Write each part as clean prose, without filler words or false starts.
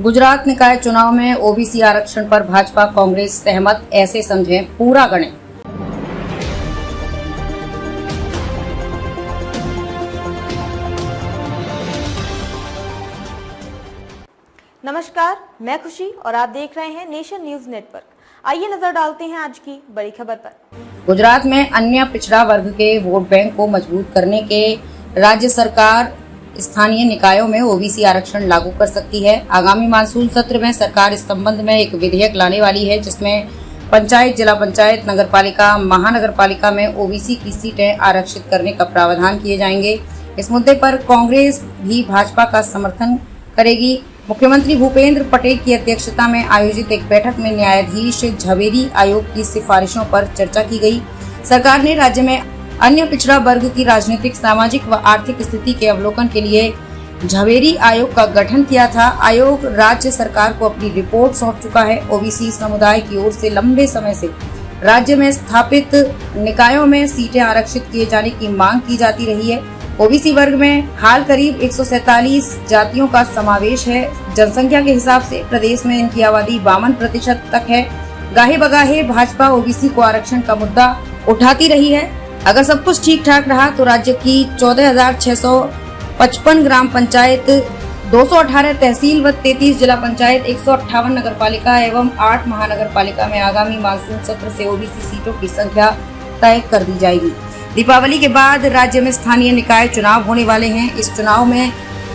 गुजरात निकाय चुनाव में ओबीसी आरक्षण पर भाजपा कांग्रेस सहमत, ऐसे समझें पूरा गणें। नमस्कार, मैं खुशी और आप देख रहे हैं नेशन न्यूज नेटवर्क। आइए नजर डालते हैं आज की बड़ी खबर पर। गुजरात में अन्य पिछड़ा वर्ग के वोट बैंक को मजबूत करने के राज्य सरकार स्थानीय निकायों में ओबीसी आरक्षण लागू कर सकती है। आगामी मानसून सत्र में सरकार इस संबंध में एक विधेयक लाने वाली है, जिसमें पंचायत, जिला पंचायत, नगरपालिका, महानगरपालिका में ओबीसी की सीटें आरक्षित करने का प्रावधान किए जाएंगे। इस मुद्दे पर कांग्रेस भी भाजपा का समर्थन करेगी। मुख्यमंत्री भूपेंद्र पटेल की अध्यक्षता में आयोजित एक बैठक में न्यायाधीश झवेरी आयोग की सिफारिशों पर चर्चा की गई। सरकार ने राज्य में अन्य पिछड़ा वर्ग की राजनीतिक, सामाजिक व आर्थिक स्थिति के अवलोकन के लिए झवेरी आयोग का गठन किया था। आयोग राज्य सरकार को अपनी रिपोर्ट सौंप चुका है। ओबीसी समुदाय की ओर से लंबे समय से राज्य में स्थापित निकायों में सीटें आरक्षित किए जाने की मांग की जाती रही है। ओबीसी वर्ग में हाल करीब 147 जातियों का समावेश है। जनसंख्या के हिसाब से प्रदेश में इनकी आबादी 52% तक है। गाहे बगाहे भाजपा ओबीसी को आरक्षण का मुद्दा उठाती रही है। अगर सब कुछ ठीक ठाक रहा तो राज्य की 14,655 ग्राम पंचायत, 218 तहसील व 33 जिला पंचायत, 158 नगर पालिका एवं 8 महानगर पालिका में आगामी मानसून सत्र से ओबीसी सीटों की संख्या तय कर दी जाएगी। दीपावली के बाद राज्य में स्थानीय निकाय चुनाव होने वाले हैं। इस चुनाव में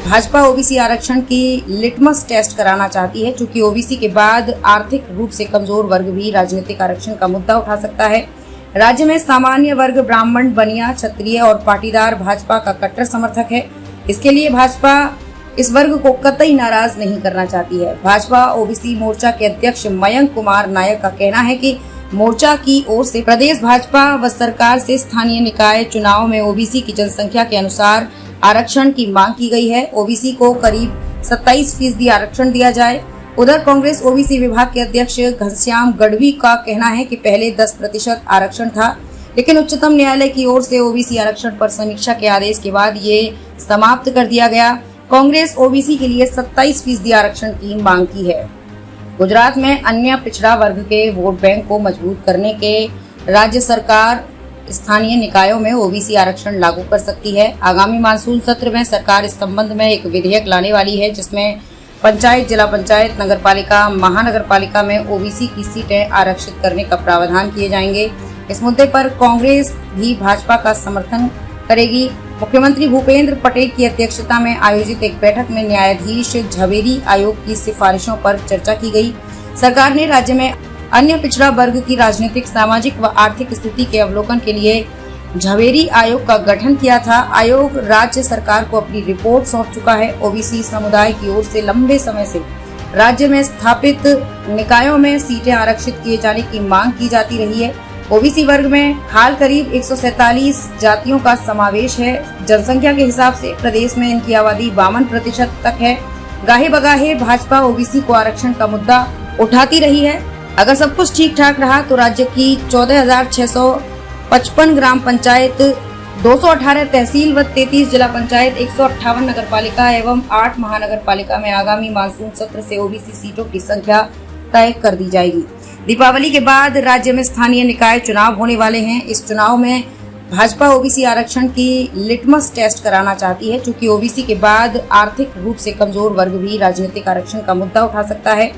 भाजपा ओबीसी आरक्षण की लिटमस टेस्ट कराना चाहती है, क्योंकि ओबीसी के बाद आर्थिक रूप से कमजोर वर्ग भी राजनीतिक आरक्षण का मुद्दा उठा सकता है। राज्य में सामान्य वर्ग, ब्राह्मण, बनिया, क्षत्रिय और पाटीदार भाजपा का कट्टर समर्थक है। इसके लिए भाजपा इस वर्ग को कतई नाराज नहीं करना चाहती है। भाजपा ओबीसी मोर्चा के अध्यक्ष मयंक कुमार नायक का कहना है कि मोर्चा की ओर से प्रदेश भाजपा व सरकार से स्थानीय निकाय चुनाव में ओबीसी की जनसंख्या के अनुसार आरक्षण की मांग की गई है। ओबीसी को करीब 27% आरक्षण दिया जाए। उधर कांग्रेस ओबीसी विभाग के अध्यक्ष घनश्याम गढ़वी का कहना है कि पहले 10% आरक्षण था, लेकिन उच्चतम न्यायालय की ओर से ओबीसी आरक्षण पर समीक्षा के आदेश के बाद ये समाप्त कर दिया गया। कांग्रेस ओबीसी के लिए 27% आरक्षण की मांग की है। गुजरात में अन्य पिछड़ा वर्ग के वोट बैंक को मजबूत करने के राज्य सरकार स्थानीय निकायों में ओबीसी आरक्षण लागू कर सकती है। आगामी मानसून सत्र में सरकार इस संबंध में एक विधेयक लाने वाली है, जिसमें पंचायत, जिला पंचायत, नगरपालिका, महानगरपालिका में ओबीसी की सीटें आरक्षित करने का प्रावधान किए जाएंगे। इस मुद्दे पर कांग्रेस भी भाजपा का समर्थन करेगी। मुख्यमंत्री भूपेंद्र पटेल की अध्यक्षता में आयोजित एक बैठक में न्यायाधीश झवेरी आयोग की सिफारिशों पर चर्चा की गई। सरकार ने राज्य में अन्य पिछड़ा वर्ग की राजनीतिक, सामाजिक व आर्थिक स्थिति के अवलोकन के लिए झवेरी आयोग का गठन किया था। आयोग राज्य सरकार को अपनी रिपोर्ट सौंप चुका है। ओबीसी समुदाय की ओर से लंबे समय से राज्य में स्थापित निकायों में सीटें आरक्षित किए जाने की मांग की जाती रही है। ओबीसी वर्ग में हाल करीब 147 जातियों का समावेश है। जनसंख्या के हिसाब से प्रदेश में इनकी आबादी 52% तक है। गाहे बगाहे भाजपा ओबीसी को आरक्षण का मुद्दा उठाती रही है। अगर सब कुछ ठीक ठाक रहा तो राज्य की 14,655 ग्राम पंचायत, 218 तहसील व 33 जिला पंचायत, 158 नगर पालिका एवं 8 महानगर पालिका में आगामी मानसून सत्र से ओबीसी सीटों की संख्या तय कर दी जाएगी। दीपावली के बाद राज्य में स्थानीय निकाय चुनाव होने वाले हैं। इस चुनाव में भाजपा ओबीसी आरक्षण की लिटमस टेस्ट कराना चाहती है, क्योंकि ओबीसी के बाद आर्थिक रूप से कमजोर वर्ग भी राजनीतिक आरक्षण का मुद्दा उठा सकता है।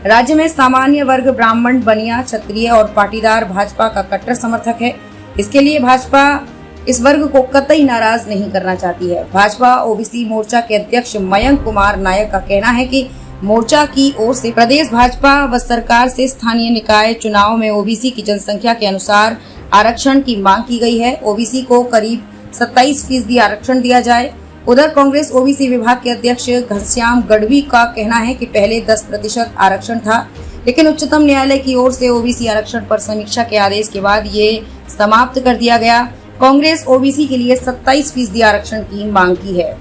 राज्य में सामान्य वर्ग, ब्राह्मण, बनिया, क्षत्रिय और पाटीदार भाजपा का कट्टर समर्थक है। इसके लिए भाजपा इस वर्ग को कतई नाराज नहीं करना चाहती है। भाजपा ओबीसी मोर्चा के अध्यक्ष मयंक कुमार नायक का कहना है कि मोर्चा की ओर से प्रदेश भाजपा व सरकार से स्थानीय निकाय चुनाव में ओबीसी की जनसंख्या के अनुसार आरक्षण की मांग की गई है। ओबीसी को करीब 27% आरक्षण दिया जाए। उधर कांग्रेस ओबीसी विभाग के अध्यक्ष घनश्याम गढ़वी का कहना है कि पहले 10% आरक्षण था, लेकिन उच्चतम न्यायालय की ओर से ओबीसी आरक्षण पर समीक्षा के आदेश के बाद ये समाप्त कर दिया गया। कांग्रेस ओबीसी के लिए 27% आरक्षण की मांग की है।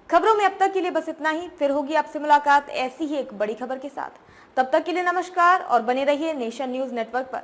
खबरों में अब तक के लिए बस इतना ही। फिर होगी आपसे मुलाकात ऐसी ही एक बड़ी खबर के साथ। तब तक के लिए नमस्कार और बने रहिए नेशन न्यूज नेटवर्क पर।